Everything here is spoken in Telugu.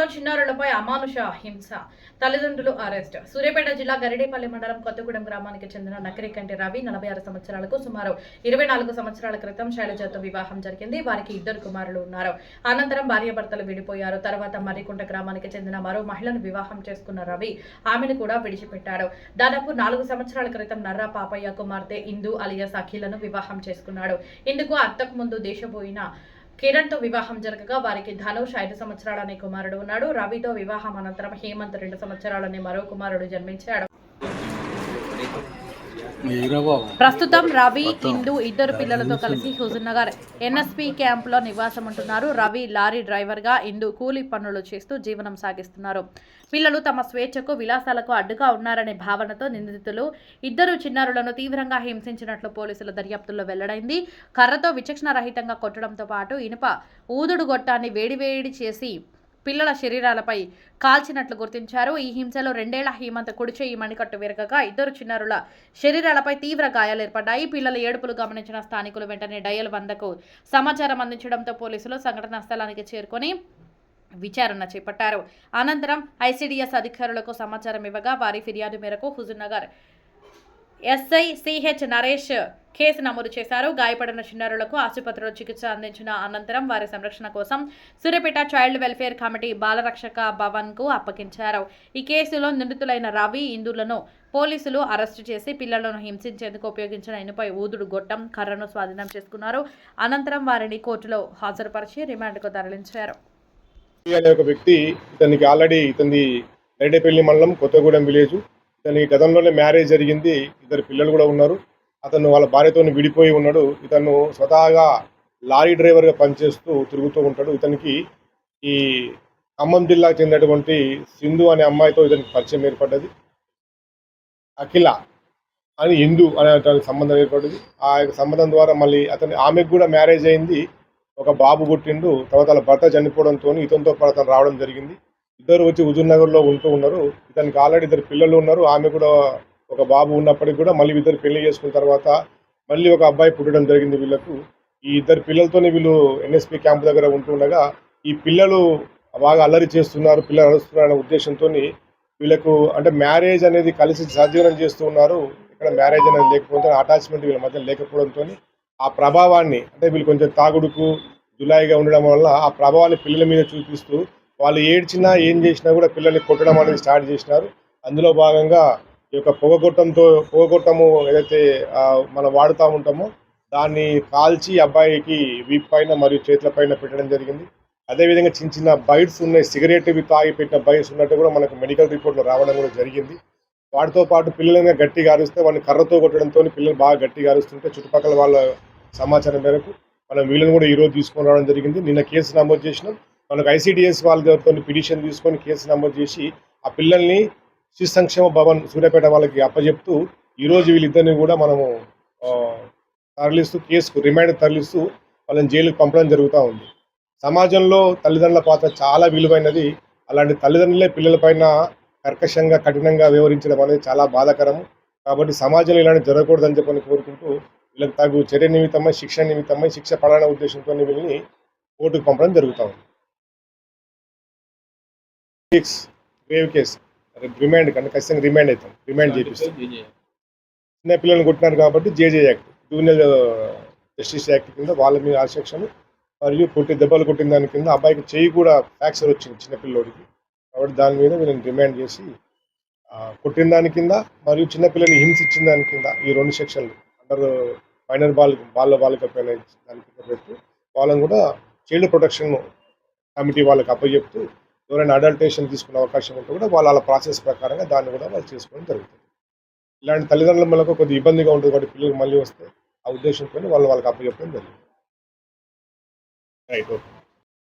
గ్రామంలో చిన్నారులపై అమానుష హింస, తల్లిదండ్రులు అరెస్ట్. సూర్యాపేట జిల్లా గరిడేపల్లి మండలం కొత్తగూడెం గ్రామానికి చెందిన నకిరికంటి రవి 46 సంవత్సరాలకు సుమారు 24 సంవత్సరాల క్రితం శైలజతో వివాహం జరిగింది. వారికి 2 కుమారులు ఉన్నారు. అనంతరం భార్యాభర్తలు విడిపోయారు. తర్వాత మర్రికుంట గ్రామానికి చెందిన మరో మహిళను వివాహం చేసుకున్న రవి ఆమెను కూడా విడిచిపెట్టాడు. దాదాపు 4 సంవత్సరాల క్రితం నర్రా పాపయ్య కుమార్తె ఇందు అలియాస్ అఖిలను వివాహం చేసుకున్నాడు. ఇందుకు అంతకు ముందు దేశపోయిన కిరణ్ తో వివాహం జరగగా వారికి ధనుష్ 5 సంవత్సరాలనే కుమారుడు ఉన్నాడు. రవితో వివాహం అనంతరం హేమంత్ 2 సంవత్సరాలనే మరో కుమారుడు జన్మించాడు. ప్రస్తుతం రవి ఇందు 2 పిల్లలతో కలిసి హుజూర్నగర్ ఎన్ఎస్పీ క్యాంపులో నివాసం ఉంటున్నారు. రవి లారీ డ్రైవర్ గా, ఇందు కూలీ పనులు చేస్తూ జీవనం సాగిస్తున్నారు. పిల్లలు తమ స్వేచ్ఛకు విలాసాలకు అడ్డుగా ఉన్నారనే భావనతో నిందితులు 2 చిన్నారులను తీవ్రంగా హింసించినట్లు పోలీసుల దర్యాప్తుల్లో వెల్లడైంది. కర్రతో విచక్షణ రహితంగా కొట్టడంతో పాటు ఇనుప ఊదుడు గొట్టాన్ని వేడివేడి చేసి పిల్లల శరీరాలపై కాల్చినట్లు గుర్తించారు. ఈ హింసలో 2 ఏళ్ల హేమంత్ కుడిచేయి మణికట్టు విరగగా 2 చిన్నారుల శరీరాలపై తీవ్ర గాయాలు ఏర్పడ్డాయి. పిల్లల ఏడుపులు గమనించిన స్థానికులు వెంటనే డయల్ 100కు సమాచారం అందించడంతో పోలీసులు సంఘటనా స్థలానికి చేరుకొని విచారణ చేపట్టారు. అనంతరం ఐసీడీఎస్ అధికారులకు సమాచారం ఇవ్వగా వారి ఫిర్యాదు మేరకు Huzurnagar SI CH Naresh case నమోదు చేశారు. గాయపడిన చిన్నారులకు ఆసుపత్రిలో చికిత్స అందించిన అనంతరం వారి సంరక్షణ కోసం Suryapet child welfare committee Balarakshak Bhavan కు అప్పగించారు. ఈ కేసులో నిందితులైన రవి, ఇందులను పోలీసులు అరెస్టు చేసి పిల్లలను హింసించేందుకు ఉపయోగించిన ఇనుపై ఊదుడు గొట్టం, కర్రను స్వాధీనం చేసుకున్నారు. అనంతరం వారిని కోర్టులో హాజరుపరిచి రిమాండ్కు తరలించారు. ఒక వ్యక్తి ఇతనికి ఆల్రెడీ గరిడేపల్లి మండలం కొత్తగూడెం విలేజ్, ఇతని గతంలోనే మ్యారేజ్ జరిగింది. 2 పిల్లలు కూడా ఉన్నారు. అతను వాళ్ళ భార్యతో విడిపోయి ఉన్నాడు. ఇతను స్వతహాగా లారీ డ్రైవర్గా పనిచేస్తూ తిరుగుతూ ఉంటాడు. ఇతనికి ఈ ఖమ్మం జిల్లాకు చెందినటువంటి సింధు అనే అమ్మాయితో ఇతనికి పరిచయం ఏర్పడ్డది. అఖిల అని ఇందు అనే సంబంధం ఏర్పడ్డది. ఆ యొక్క సంబంధం ద్వారా మళ్ళీ ఆమెకు కూడా మ్యారేజ్ అయింది. ఒక బాబు పుట్టిండు. తర్వాత వాళ్ళ భర్త చనిపోవడంతో ఇతనితో పాటు అతను రావడం జరిగింది. 2 వచ్చి హుజూర్నగర్లో ఉంటూ ఉన్నారు. ఇతనికి ఆల్రెడీ 2 పిల్లలు ఉన్నారు. ఆమె కూడా ఒక బాబు ఉన్నప్పటికీ కూడా మళ్ళీ 2 పెళ్లి చేసుకున్న తర్వాత మళ్ళీ ఒక అబ్బాయి పుట్టడం జరిగింది. వీళ్ళకు ఈ 2 పిల్లలతోనే వీళ్ళు ఎన్ఎస్పీ క్యాంప్ దగ్గర ఉంటుండగా ఈ పిల్లలు బాగా అల్లరి చేస్తున్నారు, పిల్లలు అరుస్తున్నారు అనే ఉద్దేశంతో వీళ్ళకు అంటే మ్యారేజ్ అనేది కలిసి సజీవనం చేస్తూ ఉన్నారు. ఇక్కడ మ్యారేజ్ అనేది లేకపోతే అటాచ్మెంట్ వీళ్ళ మధ్య లేకపోవడంతో ఆ ప్రభావాన్ని అంటే వీళ్ళు కొంచెం తాగుడుకు జులాయిగా ఉండడం వల్ల ఆ ప్రభావాన్ని పిల్లల మీద చూపిస్తూ వాళ్ళు ఏడ్చినా ఏం చేసినా కూడా పిల్లల్ని కొట్టడం అనేది స్టార్ట్ చేసినారు. అందులో భాగంగా ఈ యొక్క పొగగొట్టము ఏదైతే మనం వాడుతూ ఉంటామో దాన్ని కాల్చి అబ్బాయికి వీప్ పైన మరియు చేతుల పైన పెట్టడం జరిగింది. అదేవిధంగా చిన్న చిన్న బైట్స్ ఉన్నాయి, సిగరెట్ తాగి పెట్టిన బైట్స్ ఉన్నట్టు కూడా మనకు మెడికల్ రిపోర్ట్లో రావడం కూడా జరిగింది. వాటితో పాటు పిల్లలని గట్టిగా అరిస్తే వాళ్ళని కర్రతో కొట్టడంతో పిల్లలు బాగా గట్టిగా అరుస్తుంటే చుట్టుపక్కల వాళ్ళ సమాచారం మేరకు మనం వీళ్ళని కూడా ఈరోజు తీసుకొని రావడం జరిగింది. నిన్న కేసు నమోదు చేసినాం. మనకు ఐసీడీఎస్ వాళ్ళతో పిటిషన్ తీసుకొని కేసు నమోదు చేసి ఆ పిల్లల్ని శిశు సంక్షేమ భవన్ సూర్యాపేట వాళ్ళకి అప్పచెప్తూ ఈరోజు వీళ్ళిద్దరిని కూడా మనము తరలిస్తూ కేసుకు రిమాండ్ తరలిస్తూ వాళ్ళని జైలుకు పంపడం జరుగుతూ ఉంది. సమాజంలో తల్లిదండ్రుల పాత్ర చాలా విలువైనది. అలాంటి తల్లిదండ్రులే పిల్లలపైన కర్కశంగా కఠినంగా వ్యవహరించడం అనేది చాలా బాధాకరము. కాబట్టి సమాజంలో ఇలాంటి జరగకూడదని చెప్పని కోరుకుంటూ వీళ్ళకి తగు చర్య నిమిత్తమై శిక్ష పడాలనే ఉద్దేశంతో వీళ్ళని కోర్టుకు పంపడం జరుగుతూ ఉంది. గ్రేవ్ కేసు రిమాండ్ కానీ ఖచ్చితంగా రిమాండ్ అవుతాం, రిమాండ్ చేపిస్తాం. చిన్న పిల్లల్ని కొట్టినారు కాబట్టి జేజే యాక్ట్, జూనియర్ జస్టిస్ యాక్ట్ కింద వాళ్ళ మీద ఆ సెక్షన్ మరియు దెబ్బలు కొట్టిన దాని కింద అబ్బాయికి చెయ్యి కూడా ఫ్రాక్చర్ వచ్చింది చిన్నపిల్లోడికి. కాబట్టి దాని మీద వీళ్ళని రిమాండ్ చేసి కొట్టిన దాని కింద మరియు చిన్నపిల్లని హింసించిన దాని కింద ఈ 2 సెక్షన్లు అండర్ మైనర్ బాలిక పైన దాని కింద పెడుతూ వాళ్ళని కూడా చైల్డ్ ప్రొటెక్షన్ కమిటీ వాళ్ళకి అప్పచెప్తూ ఎవరైనా అడల్టేషన్ తీసుకునే అవకాశం ఉంటే కూడా వాళ్ళ ప్రాసెస్ ప్రకారంగా దాన్ని కూడా వాళ్ళు చేసుకోవడం జరుగుతుంది. ఇలాంటి తల్లిదండ్రుల మనకు కొద్దిగా ఇబ్బందిగా ఉంటుంది కాబట్టి పిల్లలు మళ్ళీ వస్తే ఆ ఉద్దేశంతో వాళ్ళకి అప్పచెప్పడం జరుగుతుంది. Right, okay.